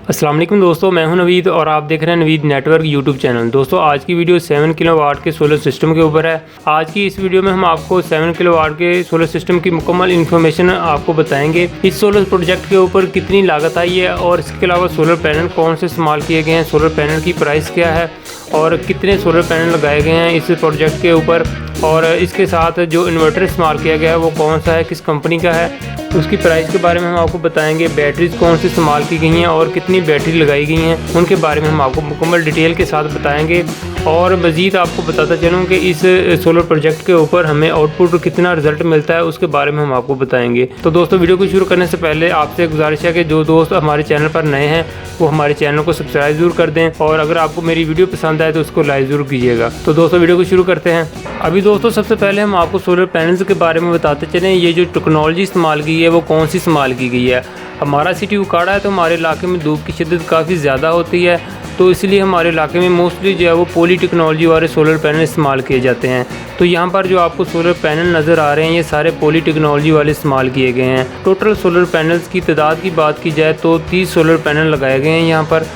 अस्सलाम वालेकुम दोस्तों, मैं हूं नवीद और आप देख रहे हैं नवीद नेटवर्क यूट्यूब चैनल। दोस्तों आज की वीडियो 7 किलोवाट के सोलर सिस्टम के ऊपर है। आज की इस वीडियो में हम आपको 7 किलोवाट के सोलर सिस्टम की मुकम्मल इन्फॉर्मेशन आपको बताएंगे। इस सोलर प्रोजेक्ट के ऊपर कितनी लागत आई है और इसके अलावा सोलर पैनल कौन से इस्तेमाल किए गए हैं, सोलर पैनल की प्राइस क्या है और कितने सोलर पैनल लगाए गए हैं इस प्रोजेक्ट के ऊपर, और इसके साथ जो इन्वर्टर इस्तेमाल किया गया है वो कौन सा है, किस कंपनी का है, उसकी प्राइस के बारे में हम आपको बताएंगे। बैटरीज कौन सी इस्तेमाल की गई हैं और कितनी बैटरी लगाई गई हैं उनके बारे में हम आपको मुकम्मल डिटेल के साथ बताएंगे। और मज़ीद आपको बताता चलूँ कि इस सोलर प्रोजेक्ट के ऊपर हमें आउटपुट कितना रिजल्ट मिलता है उसके बारे में हम आपको बताएंगे। तो दोस्तों वीडियो को शुरू करने से पहले आपसे गुजारिश है कि जो दोस्त हमारे चैनल पर नए हैं वो हमारे चैनल को सब्सक्राइब जरूर कर दें, और अगर आपको मेरी वीडियो पसंद आए तो उसको लाइक ज़रूर कीजिएगा। तो दोस्तों वीडियो को शुरू करते हैं। अभी दोस्तों सबसे पहले हम आपको सोलर पैनल्स के बारे में बताते चलें। ये जो टेक्नोलॉजी इस्तेमाल की है वो कौन सी इस्तेमाल की गई है। हमारा सिटी उकाड़ा है तो हमारे इलाके में धूप की शिद्दत काफ़ी ज़्यादा होती है, तो इसलिए हमारे इलाके में मोस्टली जो है वो पॉली टेक्नोलॉजी वाले सोलर पैनल इस्तेमाल किए जाते हैं। तो यहाँ पर जो आपको सोलर पैनल नज़र आ रहे हैं ये सारे पॉली टेक्नोलॉजी वाले इस्तेमाल किए गए हैं। टोटल सोलर पैनल्स की तादाद की बात की जाए तो 30 सोलर पैनल लगाए गए हैं। यहाँ पर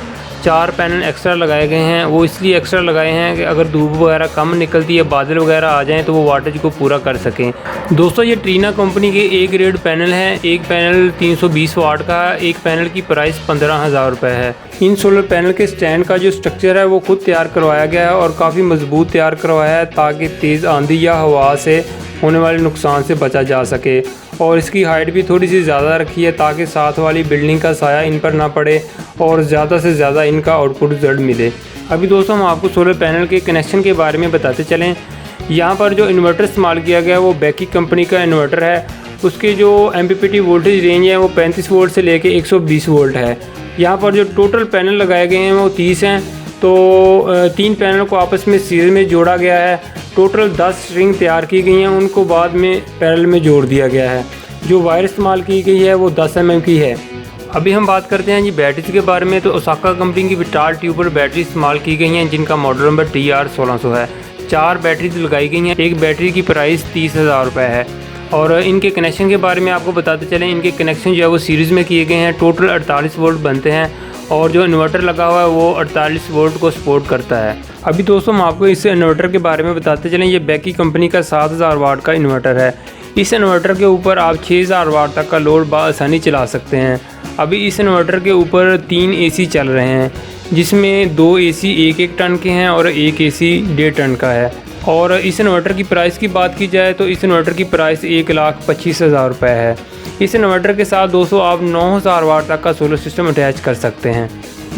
4 पैनल एक्स्ट्रा लगाए गए हैं। वो इसलिए एक्स्ट्रा लगाए हैं कि अगर धूप वगैरह कम निकलती है, बादल वगैरह आ जाएं तो वो वाटेज को पूरा कर सकें। दोस्तों ये ट्रीना कंपनी के ए ग्रेड पैनल हैं। एक पैनल 320 वाट का है। एक पैनल की प्राइस 15,000 रुपये है। इन सोलर पैनल के स्टैंड का जो स्ट्रक्चर है वो खुद तैयार करवाया गया है और काफ़ी मजबूत तैयार करवाया है ताकि तेज़ आंधी या हवा से होने वाले नुकसान से बचा जा सके। और इसकी हाइट भी थोड़ी सी ज़्यादा रखी है ताकि साथ वाली बिल्डिंग का साया इन पर ना पड़े और ज़्यादा से ज़्यादा इनका आउटपुट रिजल्ट मिले। अभी दोस्तों हम आपको सोलर पैनल के कनेक्शन के बारे में बताते चलें। यहाँ पर जो इन्वर्टर इस्तेमाल किया गया है वो बैकी कंपनी का इन्वर्टर है। उसके जो MPPT वोल्टेज रेंज है वो 35 वोल्ट से लेके 120 वोल्ट है। यहाँ पर जो टोटल पैनल लगाए गए हैं वो 30 हैं। तो 3 पैनल को आपस में सीरीज में जोड़ा गया है। टोटल 10 स्ट्रिंग तैयार की गई हैं, उनको बाद में पैरेलल में जोड़ दिया गया है। जो वायर इस्तेमाल की गई है वो 10 mm की है। अभी हम बात करते हैं जी बैटरीज के बारे में। तो ओसाका कंपनी की विटाल ट्यूबर बैटरी इस्तेमाल की गई हैं जिनका मॉडल नंबर TR1600 है। 4 बैटरीज लगाई गई हैं। एक बैटरी की प्राइस 30,000 रुपये है। और इनके कनेक्शन के बारे में आपको बताते चलें। इनके कनेक्शन जो है वो सीरीज़ में किए गए हैं। टोटल 48 वोल्ट बनते हैं और जो इन्वर्टर लगा हुआ है वो 48 वोल्ट को सपोर्ट करता है। अभी दोस्तों हम आपको इस इन्वर्टर के बारे में बताते चलें। ये बैकी कंपनी का 7000 वाट का इन्वर्टर है। इस इन्वर्टर के ऊपर आप 6000 वाट तक का लोड बासानी चला सकते हैं। अभी इस इन्वर्टर के ऊपर 3 AC चल रहे हैं जिसमें 2 AC 1-1 टन के हैं और 1 AC 1.5 टन का है। और इस इन्वर्टर की प्राइस की बात की जाए तो इस इन्वर्टर की प्राइस 1,25,000 रुपये है। इस इन्वर्टर के साथ दोस्तों आप 9000 वाट तक का सोलर सिस्टम अटैच कर सकते हैं।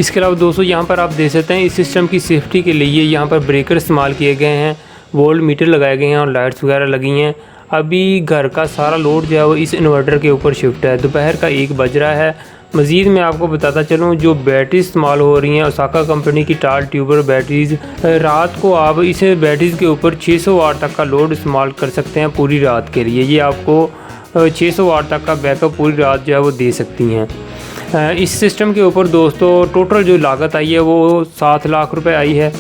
इसके अलावा दोस्तों यहाँ पर आप देख सकते हैं इस सिस्टम की सेफ्टी के लिए यहाँ पर ब्रेकर इस्तेमाल किए गए हैं, वोल्ट मीटर लगाए गए हैं और लाइट्स वगैरह लगी हैं। अभी घर का सारा लोड जो है वो इस इन्वर्टर के ऊपर शिफ्ट है। दोपहर का 1 बज रहा है। मज़ीद मैं आपको बताता चलूँ जो बैटरी इस्तेमाल हो रही हैं ओसाका कंपनी की टाल ट्यूबर बैटरीज़, रात को आप इस बैटरीज़ के ऊपर 600 वाट तक का लोड इस्तेमाल कर सकते हैं पूरी रात के लिए। ये आपको 600 वाट तक का बैकअप पूरी रात जो है वो दे सकती हैं। इस सिस्टम के ऊपर दोस्तों टोटल जो लागत आई है वो 7 लाख रुपए आई है।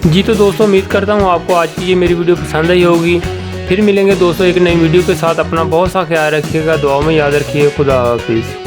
जी तो दोस्तों उम्मीद करता हूँ आपको आज की ये मेरी वीडियो पसंद आई होगी। फिर मिलेंगे दोस्तों एक नई वीडियो के साथ। अपना बहुत सा ख्याल रखिएगा, दुआ में याद रखिए। खुदा हाफिज़।